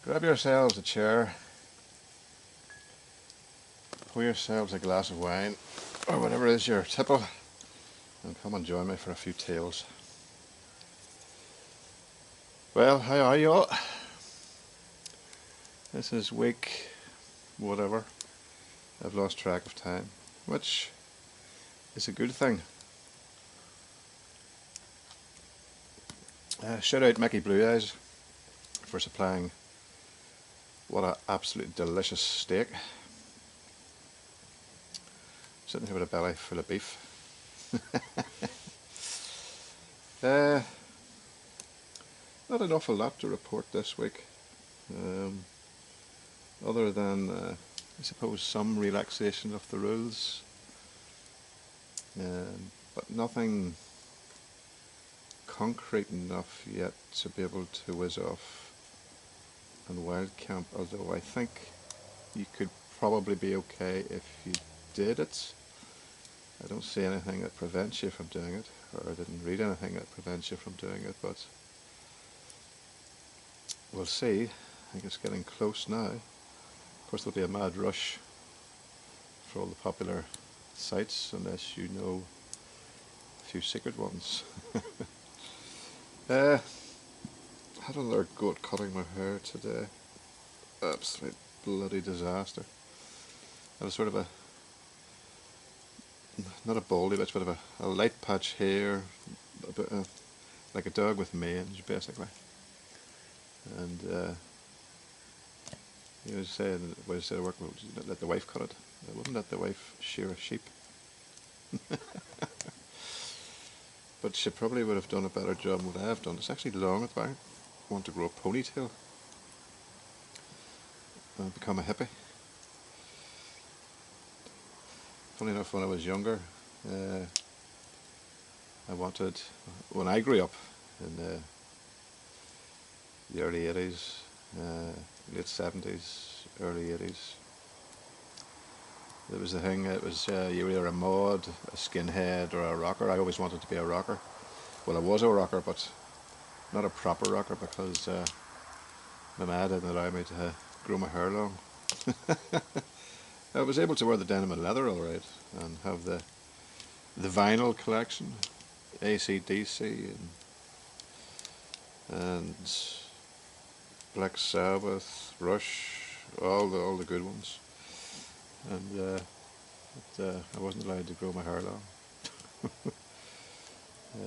Grab yourselves a chair, pour yourselves a glass of wine, or whatever is your tipple, and come and join me for a few tales. Well, how are you all? This is week whatever. I've lost track of time, which is a good thing. Shout out Mickey Blue Eyes for supplying what an absolutely delicious steak. Sitting here with a belly full of beef. Not an awful lot to report this week, other than I suppose some relaxation of the rules, but nothing concrete enough yet to be able to whiz off and wild camp, although I think you could probably be okay if you did it. I don't see anything that prevents you from doing it, or I didn't read anything that prevents you from doing it, but we'll see. I think it's getting close now. Of course there'll be a mad rush for all the popular sites unless you know a few secret ones. Had another go at cutting my hair today. Absolute bloody disaster. I was sort of not a baldy bitch, but a light patch here, a bit like a dog with mange basically. And he was saying, when I said work, let the wife cut it. I wouldn't let the wife shear a sheep. But she probably would have done a better job than what I have done. It's actually long at the back. I want to grow a ponytail and become a hippie. Funny enough, when I was younger, I wanted, when I grew up in the early 80s, late 70s, early 80s, there was the thing, it was you were either a mod, a skinhead or a rocker. I always wanted to be a rocker. Well, I was a rocker, but not a proper rocker because my ma didn't allow me to grow my hair long. I was able to wear the denim and leather alright and have the vinyl collection, AC/DC and Black Sabbath, Rush, all the good ones. And I wasn't allowed to grow my hair long. I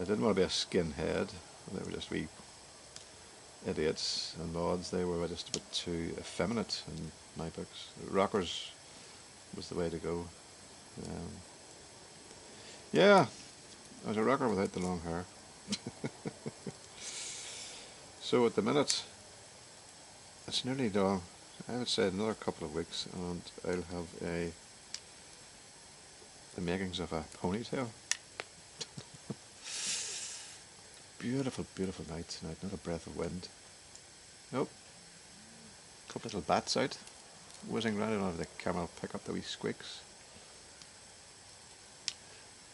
didn't want to be a skinhead. They were just wee idiots and mods. They were just a bit too effeminate in my books. Rockers was the way to go. Yeah, I was a rocker without the long hair. So at the minute, it's nearly done. I would say another couple of weeks and I'll have the makings of a ponytail. Beautiful, beautiful night tonight, not a breath of wind. Nope. A couple little bats out, whizzing round. I don't know if the camera will pick up the wee squeaks.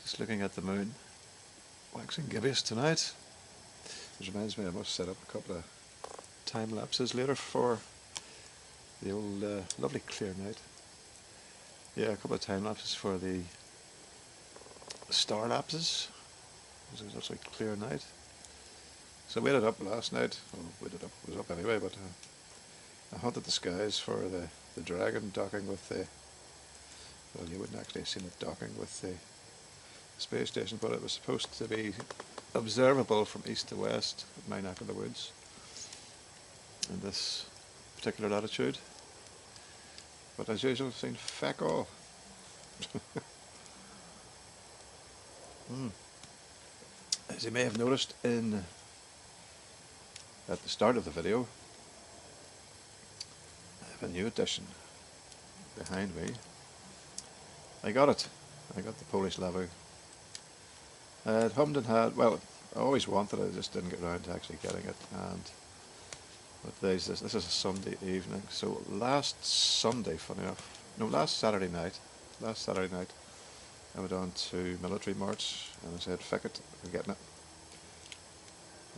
Just looking at the moon, waxing gibbous tonight. Which reminds me I must set up a couple of time lapses later for the old lovely clear night. Yeah, a couple of time lapses for the star lapses. It was also a clear night. So I waited up last night. Well, waited up, was up anyway, but I hunted the skies for the dragon docking with the, well, you wouldn't actually have seen it docking with the space station, but it was supposed to be observable from east to west at my neck of the woods in this particular latitude. But as usual, I've seen feck all. As you may have noticed at the start of the video, I have a new addition behind me. I got it. I got the Polish Lavuu. I had hummed and had, well, I always wanted it, I just didn't get around to actually getting it. And what day is this? This is a Sunday evening. So last Sunday, funny enough, no, last Saturday night, I went on to Military March and I said, "Feck it, we're getting it."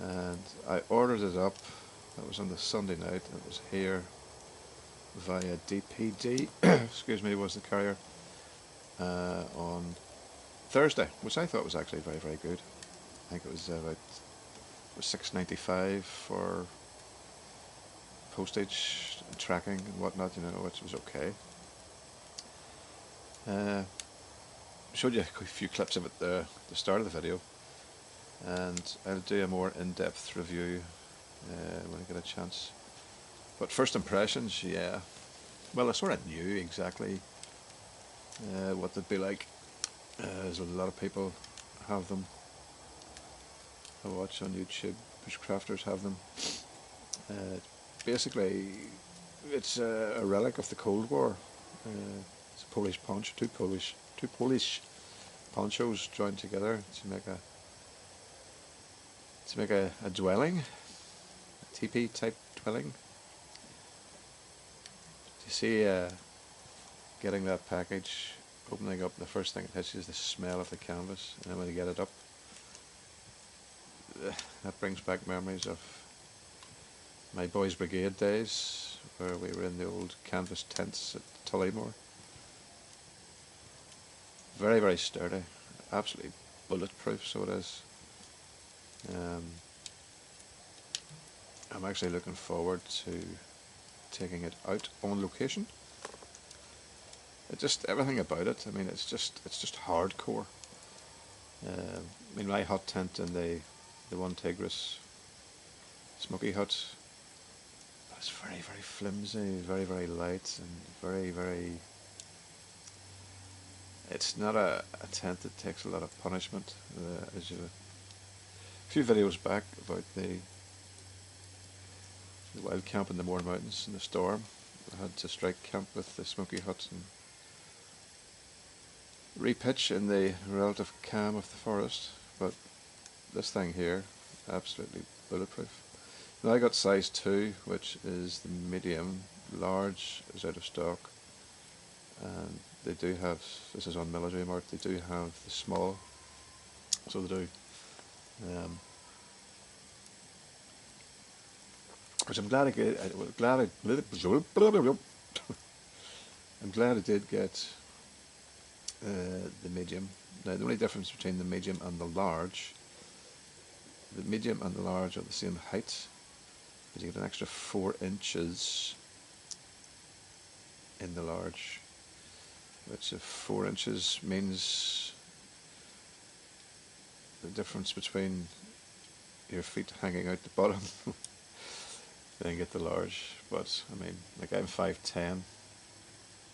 And I ordered it up That was on the Sunday night. It was here via DPD, excuse me, was the carrier, on Thursday, which I thought was actually very, very good. I think it was about $6.95 for postage, tracking and whatnot, which was okay. Showed you a few clips of it there at the start of the video, and I'll do a more in-depth review when I get a chance. But first impressions, yeah. Well, I sort of knew exactly what they'd be like. There's a lot of people have them. I watch on YouTube, bushcrafters have them. Basically, it's a relic of the Cold War. It's a Polish poncho, two Polish ponchos joined together to make a dwelling, a teepee type dwelling. You see, getting that package, opening up, the first thing it hits you is the smell of the canvas, and then when you get it up, that brings back memories of my boys' brigade days, where we were in the old canvas tents at Tullymore. Very, very sturdy, absolutely bulletproof, so it is. I'm actually looking forward to taking it out on location. Everything about it, I mean, it's just hardcore. I mean, my hut tent in the one Tigris smoky hut, it's very, very flimsy, very, very light, and very, very... It's not a tent that takes a lot of punishment. As you, a few videos back about the wild camp in the Mourne Mountains in the storm, I had to strike camp with the smoky hut and repitch in the relative calm of the forest. But this thing here, absolutely bulletproof. Now I got size 2, which is the medium. Large is out of stock, and they do have, this is on Military Mart, they do have the small, so they do. Which I'm glad I get. I'm glad I did get the medium. Now the only difference between the medium and the large are the same height, but you get an extra 4 inches in the large, which 4 inches means the difference between your feet hanging out the bottom. Then get the large, but I mean, like I'm 5'10",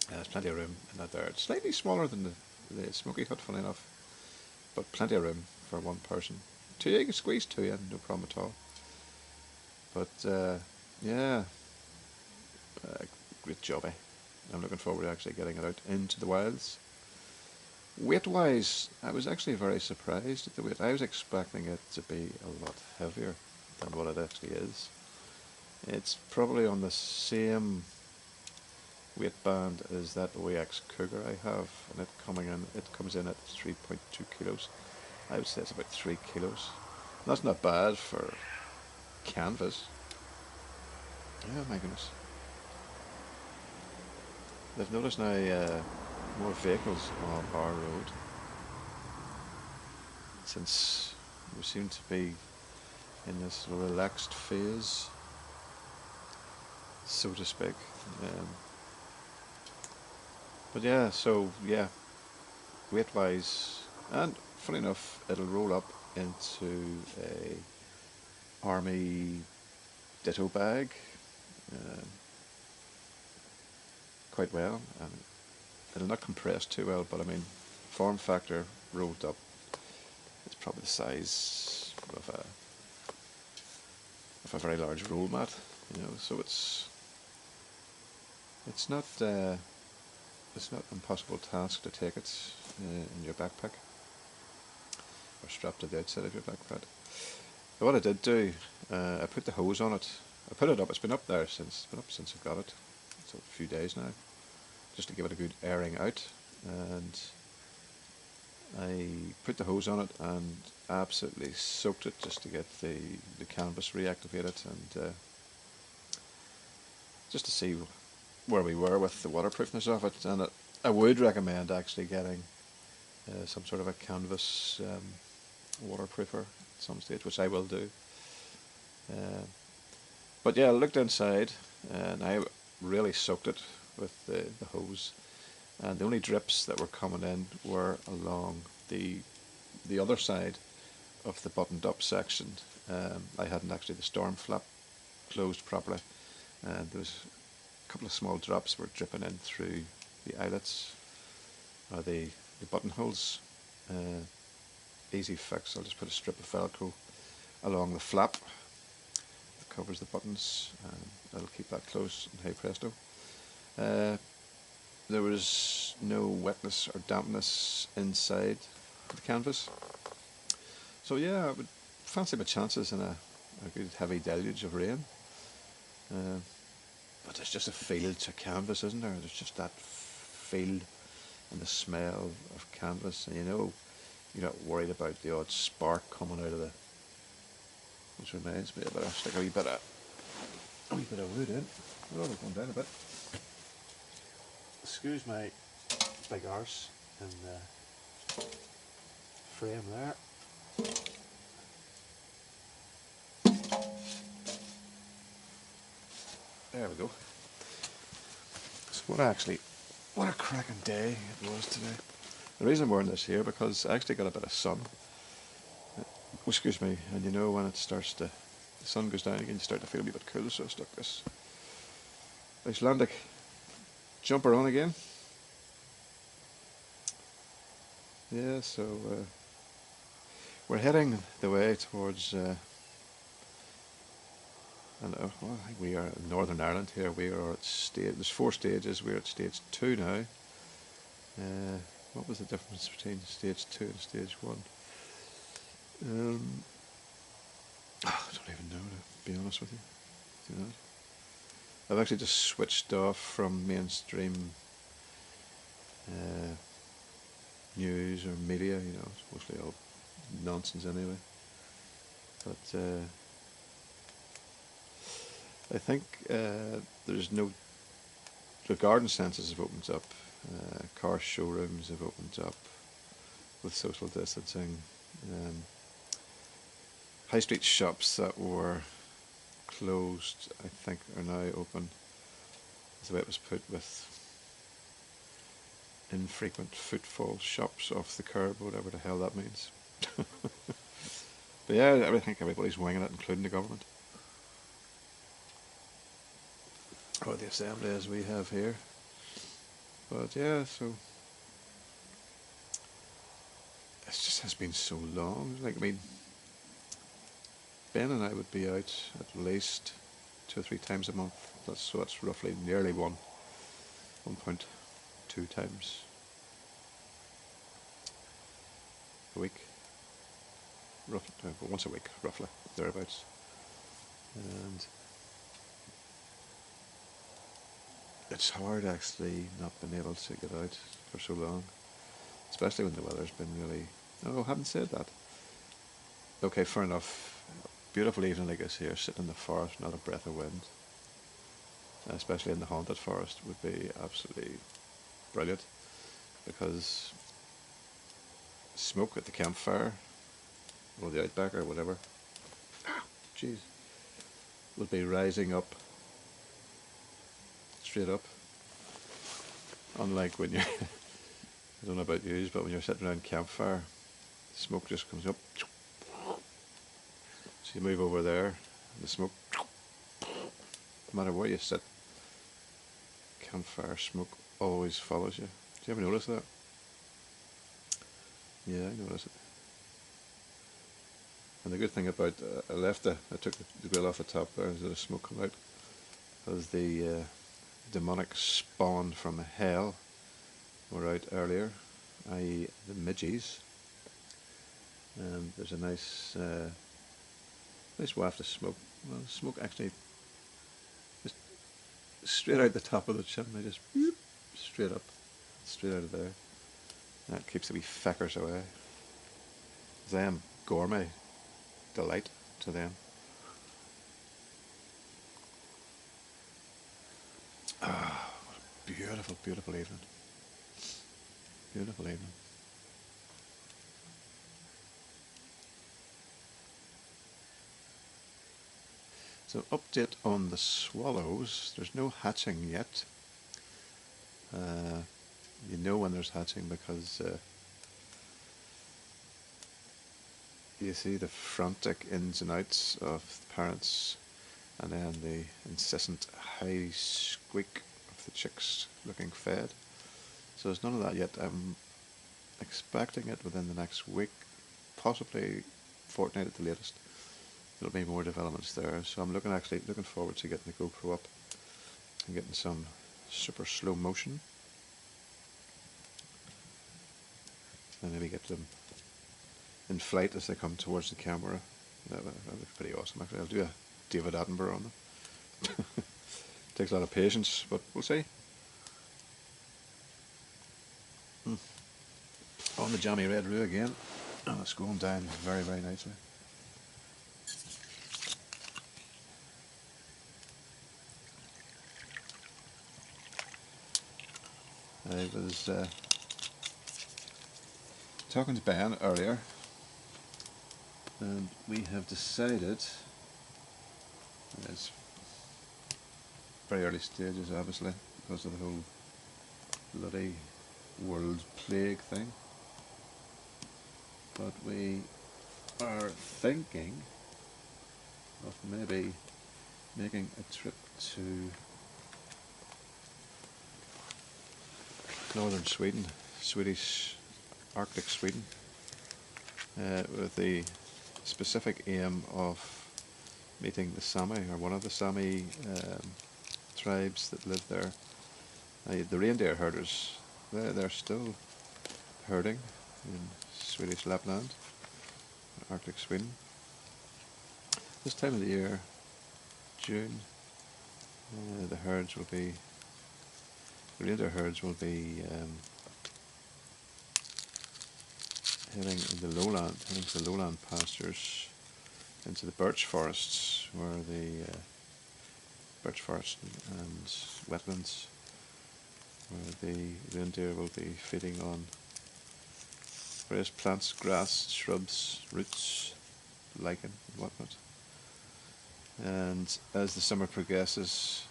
there's plenty of room in that there. It's slightly smaller than the smoky hut, funny enough, but plenty of room for one person. You can squeeze 2 in, no problem at all. But yeah, great job, eh? I'm looking forward to actually getting it out into the wilds. Weight-wise, I was actually very surprised at the weight. I was expecting it to be a lot heavier than what it actually is. It's probably on the same weight band as that OEX Cougar I have, and it comes in at 3.2 kilos. I would say it's about 3 kilos. That's not bad for canvas. Oh my goodness. I've noticed now more vehicles on our road, since we seem to be in this relaxed phase, so to speak. But yeah, so yeah, weight wise, and funny enough, it'll roll up into a army ditto bag quite well. It'll not compress too well, but I mean, form factor rolled up, it's probably the size of a very large roll mat, so it's not an impossible task to take it in your backpack, or strapped to the outside of your backpack. But what I did do, I put the hose on it. I put it up. It's been up there since I got it. It's a few days now, just to give it a good airing out. And I put the hose on it and absolutely soaked it just to get the canvas reactivated. And just to see where we were with the waterproofness of it. And I would recommend actually getting some sort of a canvas waterproofer at some stage, which I will do. Uh, but yeah, I looked inside and I really soaked it with the hose, and the only drips that were coming in were along the other side of the buttoned up section. I hadn't actually the storm flap closed properly, and there was a couple of small drops were dripping in through the eyelets or the buttonholes. Easy fix, I'll just put a strip of Velcro along the flap that covers the buttons, and that'll keep that closed, and hey presto. There was no wetness or dampness inside the canvas. So yeah, I would fancy my chances in a good heavy deluge of rain. But there's just a feel to canvas, isn't there? There's just that feel and the smell of canvas, and you're not worried about the odd spark coming out of the. Which reminds me, I better stick a wee bit of wood in. We're all going down a bit. Excuse my big arse in the frame there. There we go. So what a cracking day it was today. The reason I'm wearing this here because I actually got a bit of sun. Excuse me, and when it starts to, the sun goes down again, you start to feel a wee bit cool, so I stuck this Icelandic jumper on again. Yeah, so we're heading the way towards, I think we are in Northern Ireland here. We are at there's 4 stages, we're at stage 2 now. What was the difference between stage 2 and stage 1? I don't even know, to be honest with you. I've actually just switched off from mainstream news or media. It's mostly all nonsense anyway. But I think there's no. The garden centres have opened up. Car showrooms have opened up with social distancing. High street shops that were closed, I think, are now open. That's the way it was put, with infrequent footfall shops off the curb, whatever the hell that means. But yeah, I think everybody's winging it, including the government. Or the assembly, as we have here. But yeah, so it just has been so long. Ben and I would be out at least 2 or 3 times a month. So that's roughly nearly 1.2 times a week. Once a week, roughly, thereabouts. And it's hard actually not being able to get out for so long, especially when the weather's been really. Oh, I haven't said that. Okay, fair enough. Beautiful evening like this here, sitting in the forest, not a breath of wind, especially in the haunted forest, would be absolutely brilliant, because smoke at the campfire or the Outbacker or whatever, jeez, would be rising up, straight up. Unlike when you're, I don't know about you, but when you're sitting around campfire, smoke just comes up. So you move over there, the smoke, no matter where you sit, campfire smoke always follows you. Do you ever notice that? Yeah, I notice it. And the good thing about, I took the grill off the top there, and the smoke come out, because the demonic spawn from hell were out earlier, i.e. the midges. And there's a nice waft of smoke. Well, smoke actually just straight out the top of the chimney, just whoop, straight up, straight out of there. That keeps the wee feckers away. Them gourmet delight to them. Ah, beautiful, beautiful evening. Beautiful evening. So update on the swallows. There's no hatching yet. Uh, you know when there's hatching because you see the frantic ins and outs of the parents and then the incessant high squeak of the chicks looking fed. So there's none of that yet. I'm expecting it within the next week, possibly fortnight at the latest. There'll be more developments there. So I'm looking forward to getting the GoPro up and getting some super slow motion and maybe get them in flight as they come towards the camera. That would be pretty awesome actually. I'll do a David Attenborough on them. Takes a lot of patience, but we'll see. On the jammy red roux again. Oh, it's going down very, very nicely. I was talking to Ben earlier, and we have decided, it's very early stages obviously, because of the whole bloody world plague thing, but we are thinking of maybe making a trip to northern Sweden, Swedish Arctic Sweden, with the specific aim of meeting the Sami, or one of the Sami tribes that live there. The reindeer herders, they're still herding in Swedish Lapland, Arctic Sweden. This time of the year, June, the reindeer herds will be heading to the lowland pastures, into the birch forests, where the birch forests and wetlands, where the reindeer will be feeding on various plants, grass, shrubs, roots, lichen, and whatnot. And as the summer progresses,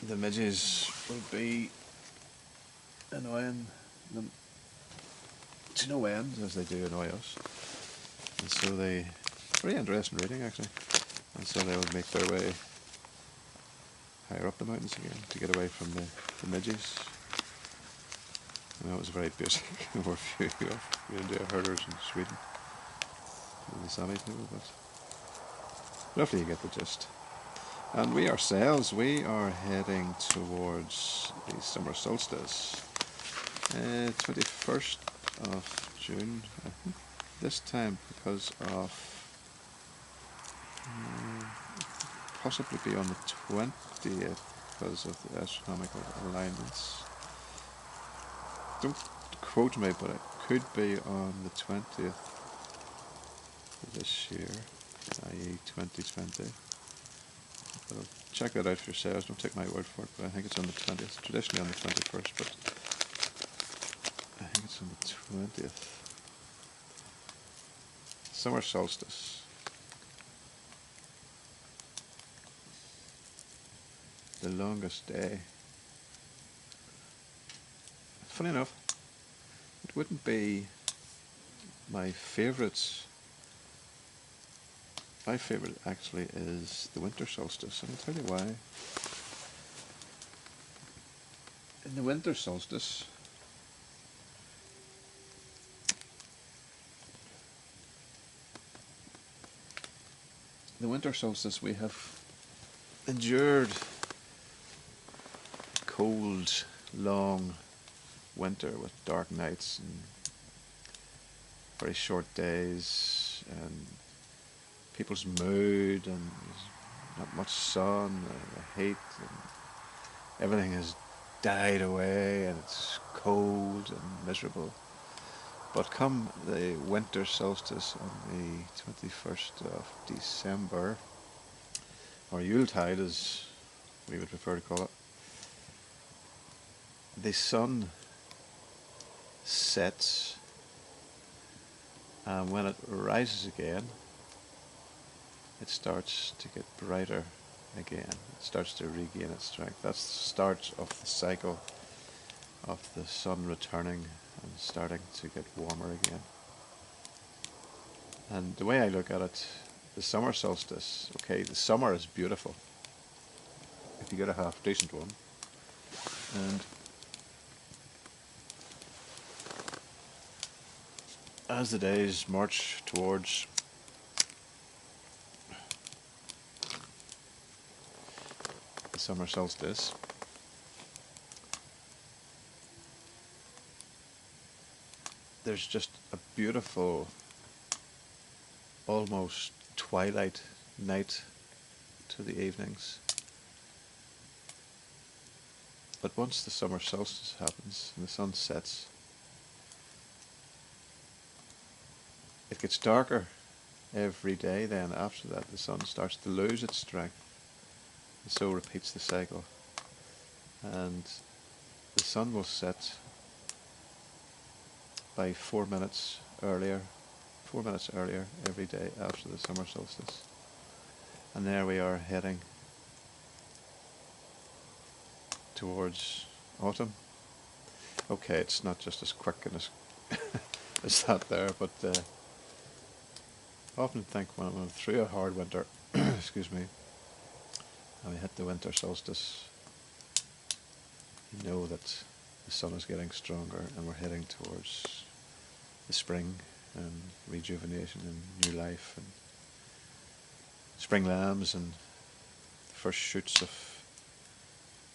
the midges will be annoying them to no end, as they do annoy us. And so very interesting reading actually. And so they will make their way higher up the mountains again to get away from the midges. And that was a very basic overview of reindeer herders in Sweden. And the Sami too, but roughly you get the gist. And we ourselves, we are heading towards the summer solstice. 21st of June, I think, this time, because of possibly be on the 20th because of the astronomical alignments. Don't quote me, but it could be on the 20th this year, i.e. 2020. But I'll check that out for yourselves, don't take my word for it, but I think it's on the 20th, traditionally on the 21st, but I think it's on the 20th. Summer solstice. The longest day. Funny enough, it wouldn't be my favourite. My favourite actually is the winter solstice, and I'll tell you why. In the winter solstice, we have endured cold, long winter with dark nights and very short days, and people's mood, and not much sun, the heat, and everything has died away, and it's cold and miserable. But come the winter solstice on the 21st of December, or Yuletide as we would prefer to call it, the sun sets, and when it rises again, it starts to get brighter again. It starts to regain its strength. That's the start of the cycle of the sun returning and starting to get warmer again. And the way I look at it, the summer solstice, okay, the summer is beautiful if you get a half decent one. And as the days march towards the summer solstice, there's just a beautiful, almost twilight night to the evenings. But once the summer solstice happens and the sun sets, it gets darker every day then. After that, the sun starts to lose its strength, and so repeats the cycle. And the sun will set by 4 minutes earlier every day after the summer solstice. And there we are heading towards autumn. Okay, it's not just as quick and as as that there, but I often think when I'm through a hard winter, excuse me, and we hit the winter solstice, you know that the sun is getting stronger and we're heading towards the spring and rejuvenation and new life and spring lambs and the first shoots of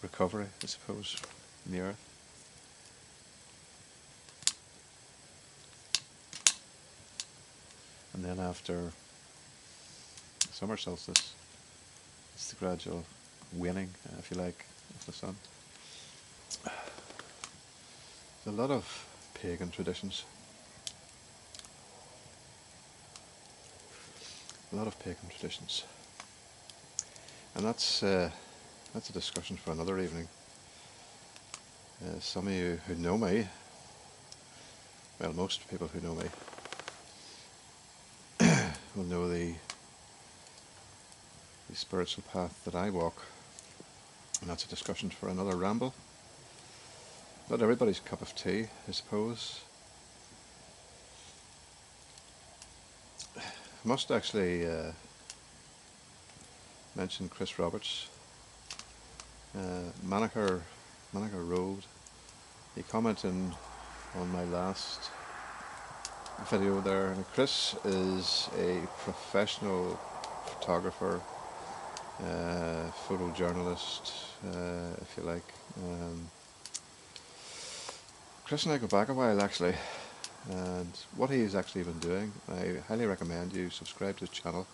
recovery, I suppose, in the earth. And then after the summer solstice, it's the gradual waning, if you like, of the sun. There's a lot of pagan traditions. And that's a discussion for another evening. Some of you who know me, well, most people who know me, will know the spiritual path that I walk, and that's a discussion for another ramble. Not everybody's cup of tea, I suppose. I must actually mention Chris Roberts, Manaker Road. He commented on my last video there, and Chris is a professional photographer, photojournalist, if you like. Chris and I go back a while actually, and what he's actually been doing, I highly recommend you subscribe to his channel.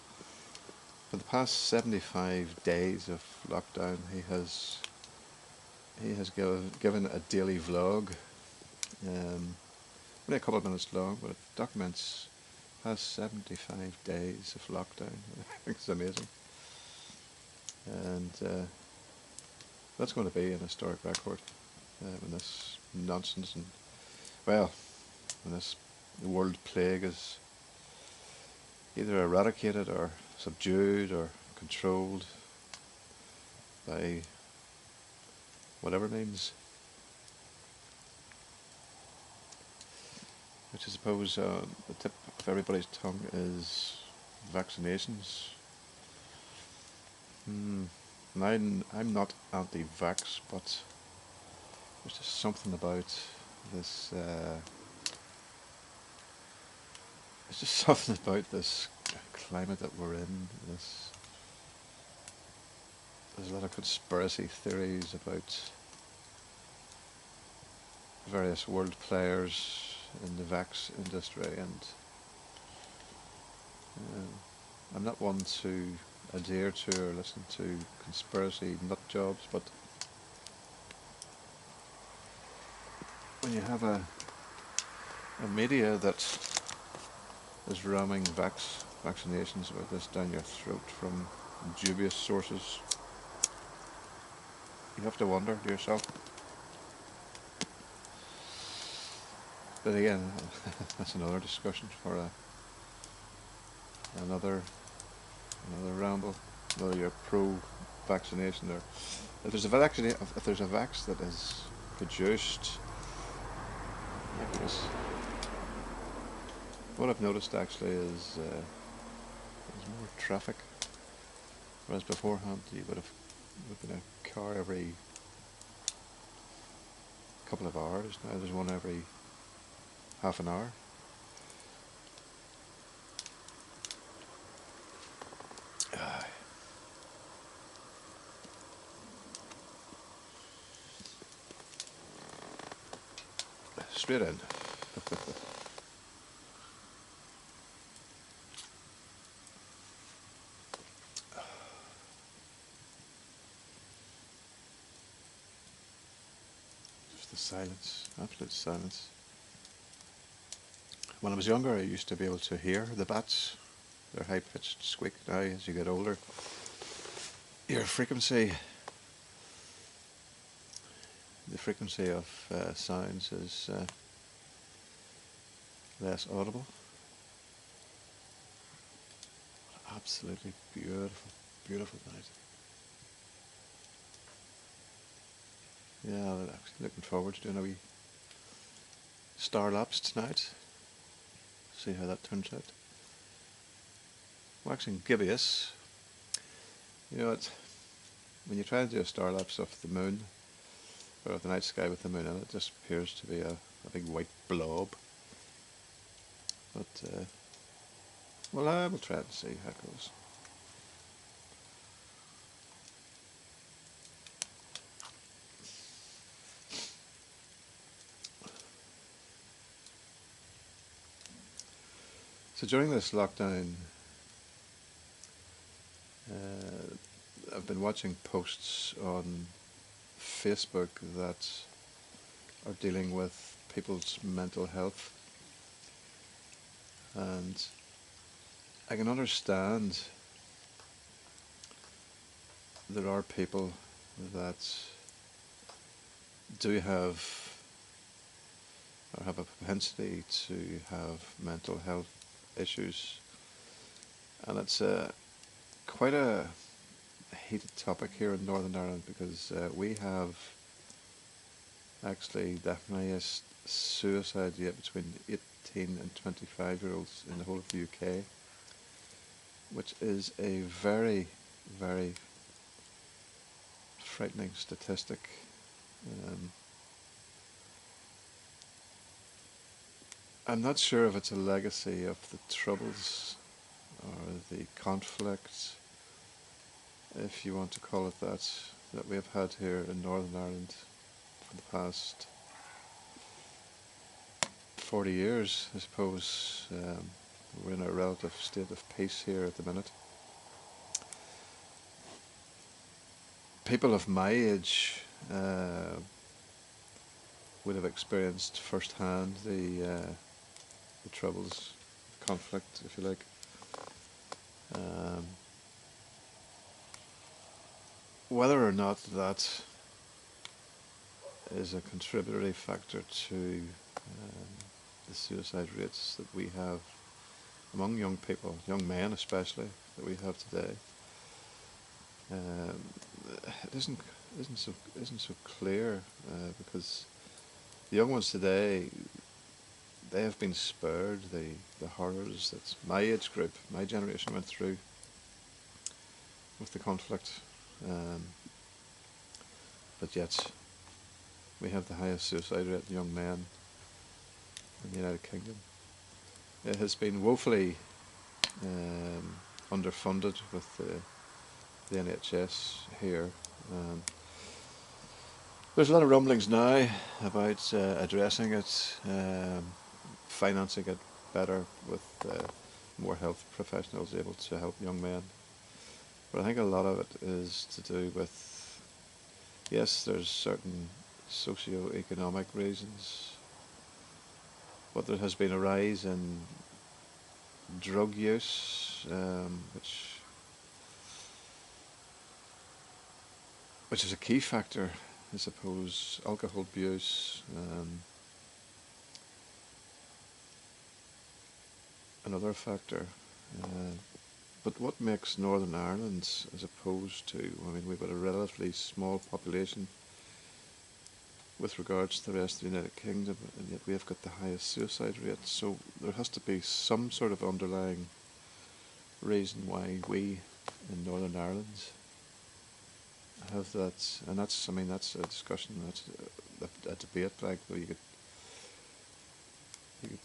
For the past 75 days of lockdown, he has given a daily vlog, only a couple of minutes long, but it documents past 75 days of lockdown. I think it's amazing, and that's going to be an historic record when this nonsense and, well, when this world plague is either eradicated or subdued or controlled by whatever means. Which I suppose the tip of everybody's tongue is vaccinations. And I'm not anti-vax, but there's just something about this. There's just something about this climate that we're in. There's a lot of conspiracy theories about various world players in the vax industry, and I'm not one to adhere to or listen to conspiracy nut jobs, but when you have a media that is ramming vaccinations with this down your throat from dubious sources. You have to wonder to yourself. But again, that's another discussion for another another ramble. Whether you're pro-vaccination or if there's a vax that is produced, my goodness, what I've noticed actually is there's more traffic. Whereas beforehand you would have been a car every couple of hours. Now there's one every half an hour. Straight in. Just the silence, absolute silence. When I was younger, I used to be able to hear the bats, their high-pitched squeak. Now, as you get older, your frequency, the frequency of sounds is less audible. Absolutely beautiful, beautiful night. Yeah, I'm actually looking forward to doing a wee star lapse tonight. See how that turns out. Waxing gibbous. You know, when you try to do a star lapse of the moon, or of the night sky with the moon in it, just appears to be a big white blob. But, well, I will try and see how it goes. So during this lockdown, I've been watching posts on Facebook that are dealing with people's mental health, and I can understand there are people that do have or have a propensity to have mental health issues, and it's quite a heated topic here in Northern Ireland because we have actually the highest suicide rate between 18 and 25-year-olds in the whole of the UK, which is a very, very frightening statistic. I'm not sure if it's a legacy of the Troubles or the conflict, if you want to call it that we have had here in Northern Ireland for the past 40 years, I suppose. We're in a relative state of peace here at the minute. People of my age would have experienced firsthand the Troubles, the conflict, if you like. Whether or not that is a contributory factor to the suicide rates that we have among young people, young men especially, that we have today, it isn't so clear because the young ones today, they have been spared the horrors that my age group, my generation went through with the conflict, but yet we have the highest suicide rate in young men in the United Kingdom. It has been woefully underfunded with the NHS here. There's a lot of rumblings now about addressing it, financing it better with more health professionals able to help young men. But I think a lot of it is to do with, yes, there's certain socio-economic reasons, but there has been a rise in drug use, which which is a key factor, I suppose. Alcohol abuse, another factor. Uh, but what makes Northern Ireland, as opposed to, I mean, we've got a relatively small population with regards to the rest of the United Kingdom, and yet we have got the highest suicide rate. So there has to be some sort of underlying reason why we in Northern Ireland have that, and that's, I mean, that's a discussion, that's a debate, like, where you could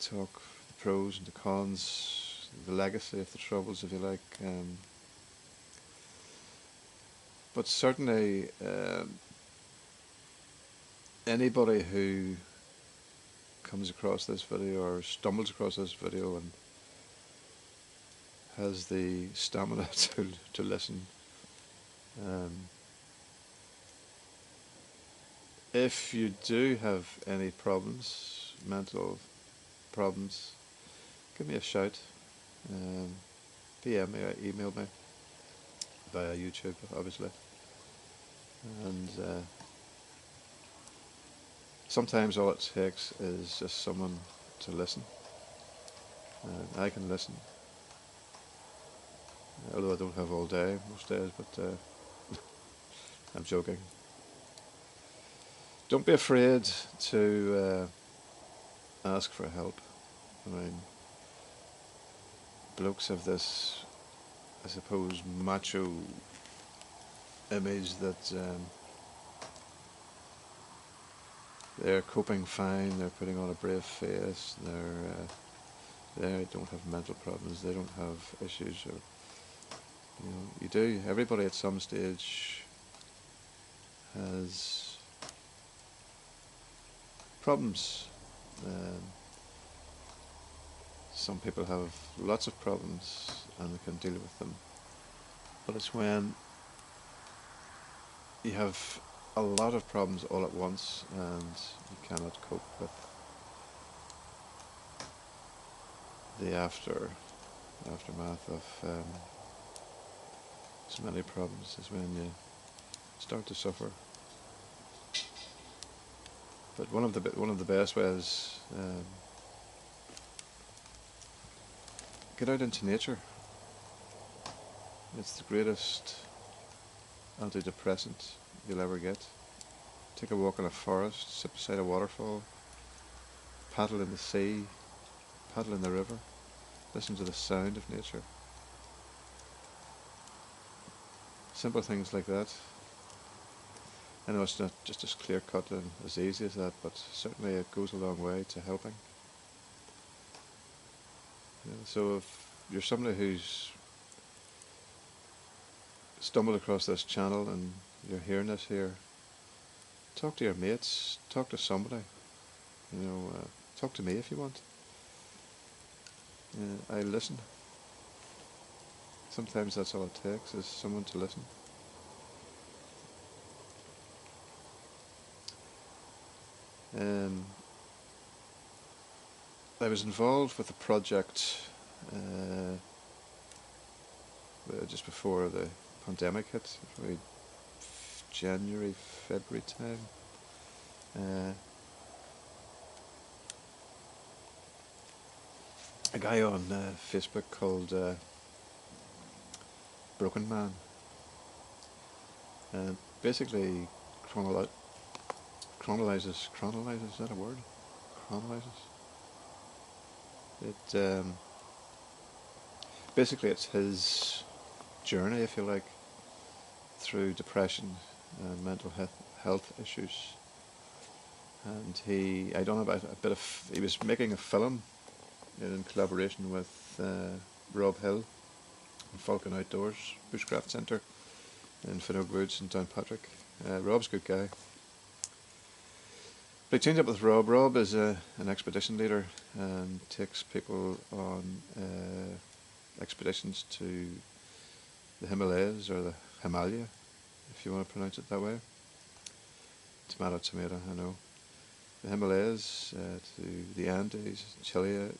talk the pros and the cons, the legacy of the troubles, if you like. But certainly, anybody who comes across this video or stumbles across this video and has the stamina to listen, um, if you do have any problems, mental problems, give me a shout. PM me, email me via YouTube, obviously. And sometimes all it takes is just someone to listen. I can listen, although I don't have all day most days, but I'm joking. Don't be afraid to ask for help. I mean, blokes have this, I suppose, macho image that they're coping fine, they're putting on a brave face, they don't have mental problems, they don't have issues, or, you know, you do. Everybody at some stage has problems. Some people have lots of problems and they can deal with them, but it's when you have a lot of problems all at once and you cannot cope with the aftermath of so many problems, is when you start to suffer. But one of the best ways, get out into nature. It's the greatest antidepressant you'll ever get. Take a walk in a forest, sit beside a waterfall, paddle in the sea, paddle in the river, listen to the sound of nature. Simple things like that. I know it's not just as clear cut and as easy as that, but certainly it goes a long way to helping. So if you're somebody who's stumbled across this channel and you're hearing this here, talk to your mates, talk to somebody, talk to me if you want. I listen. Sometimes that's all it takes, is someone to listen. I was involved with a project just before the pandemic hit, probably January, February time. A guy on Facebook called Broken Man, and basically chronologizes, is that a word? Chronologizes. It basically, it's his journey, if you like, through depression and mental health issues. And he was making a film in collaboration with Rob Hill and Falcon Outdoors Bushcraft Centre in Finnog Woods in Downpatrick. Rob's a good guy. But I teamed up with Rob. Rob is an expedition leader and takes people on expeditions to the Himalayas, or the Himalaya, if you want to pronounce it that way. Tomato, I know. The Himalayas, to the Andes, Chile,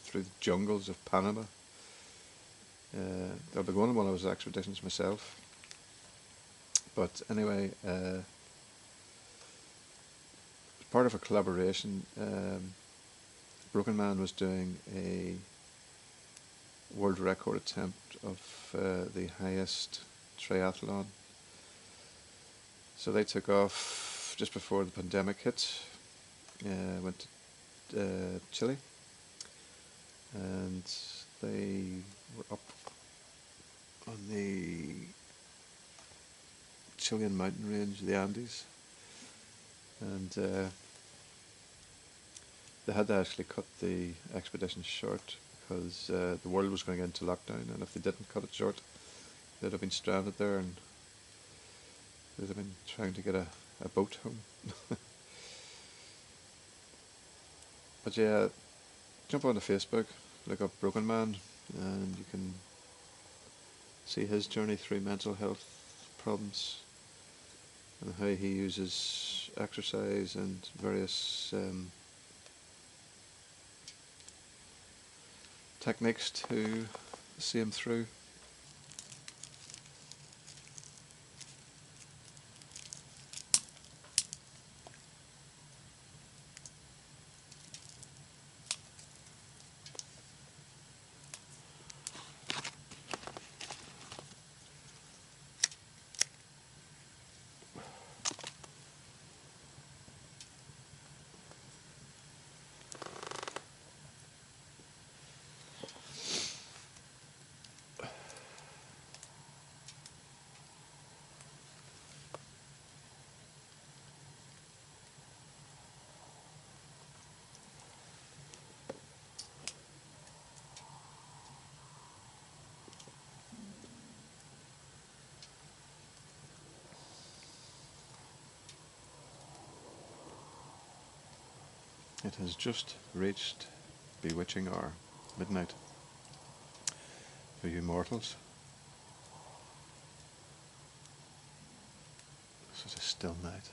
through the jungles of Panama. I've been going on one of those expeditions myself. But anyway, as part of a collaboration, Broken Man was doing a world record attempt of the highest triathlon. So they took off just before the pandemic hit, went to Chile, and they were up on the Chilean mountain range, the Andes, and they had to actually cut the expedition short because the world was going into lockdown, and if they didn't cut it short, they'd have been stranded there and they'd have been trying to get a boat home. But yeah, jump onto Facebook, look up Broken Man, and you can see his journey through mental health problems and how he uses exercise and various techniques to see him through. It has just reached bewitching hour, midnight, for you mortals. Such a still night.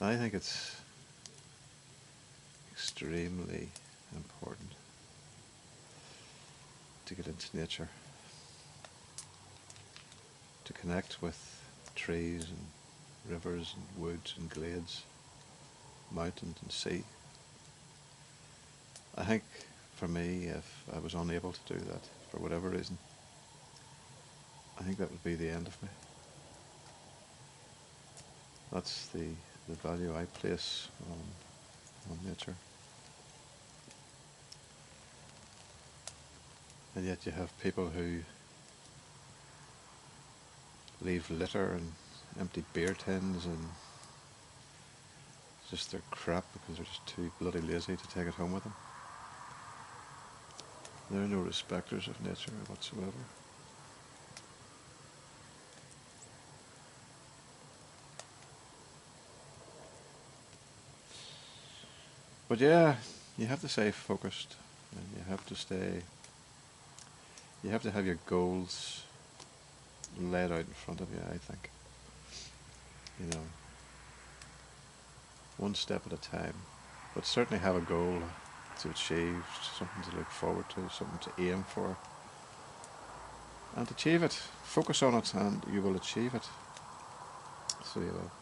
I think it's extremely important to get into nature, to connect with trees and rivers and woods and glades, mountains and sea. I think for me, if I was unable to do that for whatever reason, I think that would be the end of me. That's the value I place on nature. And yet you have people who leave litter and empty beer tins and just their crap because they're just too bloody lazy to take it home with them. They're no respecters of nature whatsoever. But yeah, you have to stay focused, and you have to have your goals laid out in front of you, I think. You know, one step at a time. But certainly have a goal to achieve, something to look forward to, something to aim for. And achieve it. Focus on it and you will achieve it. So you will.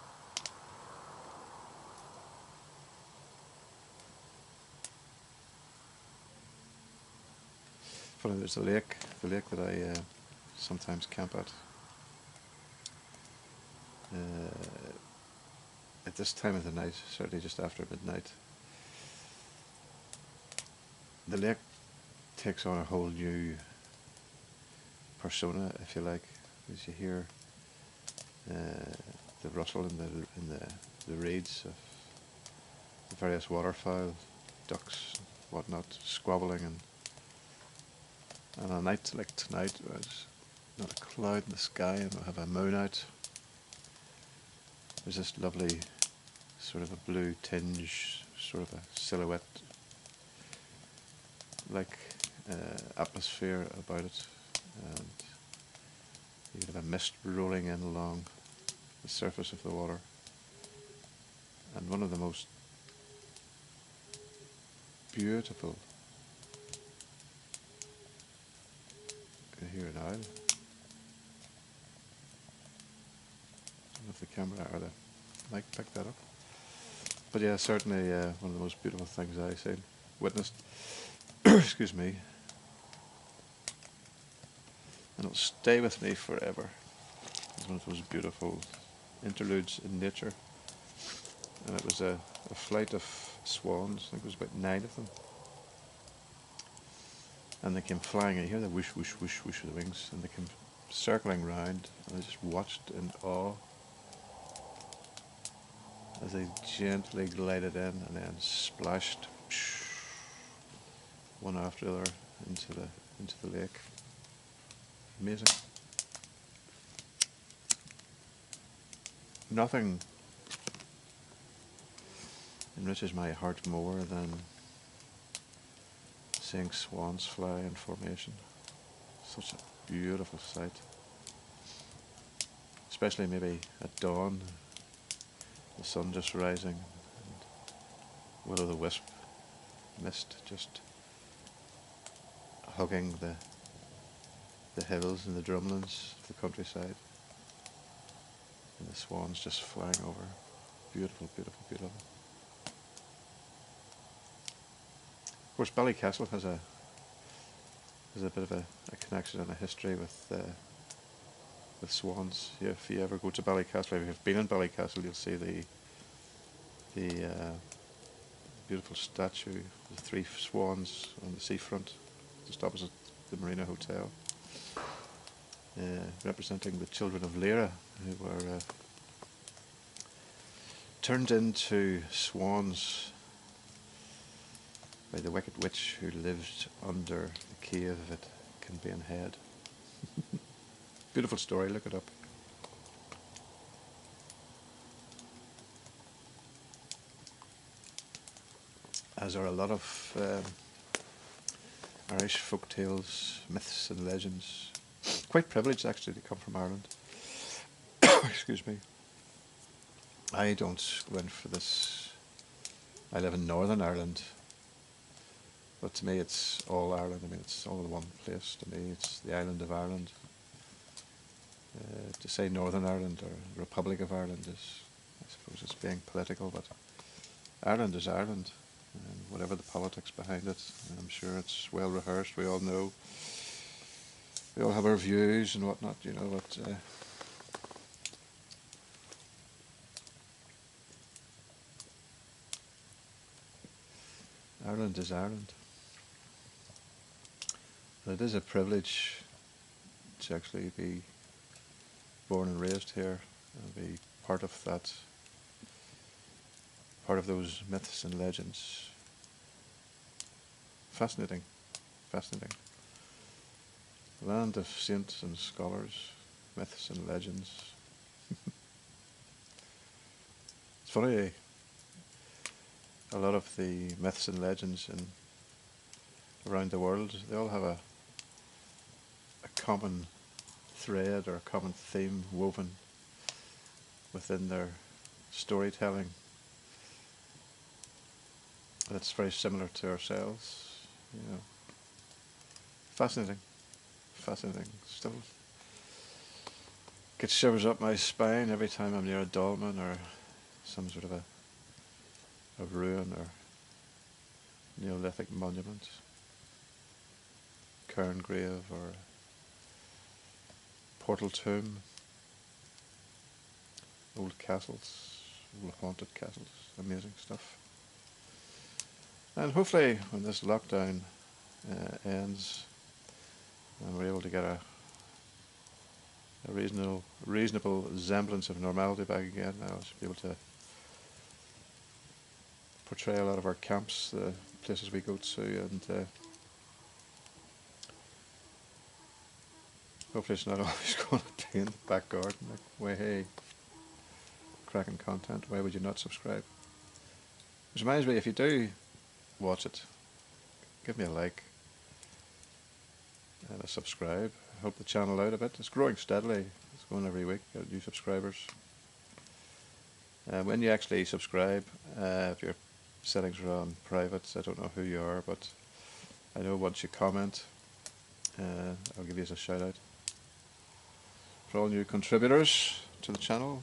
Funny, there's the lake that I sometimes camp at. At this time of the night, certainly just after midnight, the lake takes on a whole new persona, if you like, as you hear the rustle in the reeds of the various waterfowl, ducks, whatnot, squabbling, and a night like tonight, there's not a cloud in the sky, and we'll have a moon out. There's this lovely sort of a blue tinge, sort of a silhouette like atmosphere about it, and you have a mist rolling in along the surface of the water, and one of the most beautiful hear an owl. I don't know if the camera or the mic picked that up. But yeah, certainly one of the most beautiful things I've seen, witnessed. Excuse me. And it'll stay with me forever. It's one of those beautiful interludes in nature. And it was a flight of swans. I think it was about 9 of them. And they came flying, and you hear the whoosh, whoosh, whoosh, whoosh of the wings, and they came circling round, and I just watched in awe as they gently glided in and then splashed one after the other into the lake. Amazing. Nothing enriches my heart more than seeing swans fly in formation. Such a beautiful sight. Especially maybe at dawn, the sun just rising, and will-o'-the-wisp mist just hugging the hills and the drumlins of the countryside, and the swans just flying over. Beautiful, beautiful, beautiful. Of course, Ballycastle has a bit of a connection and a history with swans. Yeah, if you ever go to Ballycastle, if you've been in Ballycastle, you'll see the beautiful statue, the 3 swans on the seafront, just opposite the Marina Hotel, representing the children of Lyra, who were turned into swans by the wicked witch who lived under the cave at Kinbean Head. Beautiful story, look it up. As are a lot of Irish folk tales, myths and legends. Quite privileged actually to come from Ireland. Excuse me. I don't go in for this. I live in Northern Ireland, but to me it's all Ireland. I mean, it's all in one place. To me it's the island of Ireland. To say Northern Ireland or Republic of Ireland is, I suppose it's being political, but Ireland is Ireland, and whatever the politics behind it, I'm sure it's well rehearsed. We all know, we all have our views and whatnot, you know, but Ireland is Ireland. And it is a privilege to actually be born and raised here and be part of that, part of those myths and legends. Fascinating, fascinating. Land of saints and scholars, myths and legends. It's funny, a lot of the myths and legends around the world, they all have a common thread or a common theme woven within their storytelling that's very similar to ourselves. You know, fascinating, fascinating. Still gets shivers up my spine every time I'm near a dolmen or some sort of a ruin or Neolithic monument, cairn grave or portal tomb, old castles, old haunted castles, amazing stuff. And hopefully when this lockdown ends and we're able to get a reasonable semblance of normality back again, I'll be able to portray a lot of our camps, the places we go to, and hopefully it's not always going to be in the back garden, like, way, hey, cracking content, why would you not subscribe? Which reminds me, if you do watch it, give me a like and a subscribe. Help the channel out a bit. It's growing steadily. It's going every week. Got new subscribers. When you actually subscribe, if your settings are on private, I don't know who you are, but I know once you comment, I'll give you a shout out. For all new contributors to the channel,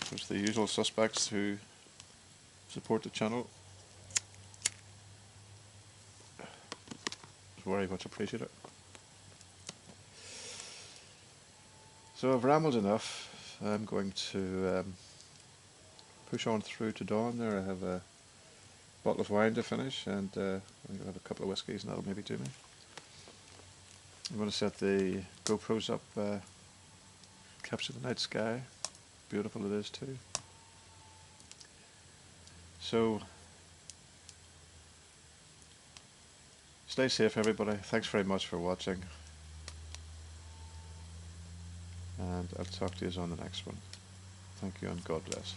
there's the usual suspects who support the channel. It's very much appreciated. So I've rambled enough. I'm going to push on through to dawn there. I have a bottle of wine to finish, and I think I'll have a couple of whiskies, and that'll maybe do me. I'm going to set the GoPros up, capture the night sky. Beautiful it is too. So stay safe, everybody. Thanks very much for watching, and I'll talk to you on the next one. Thank you and God bless.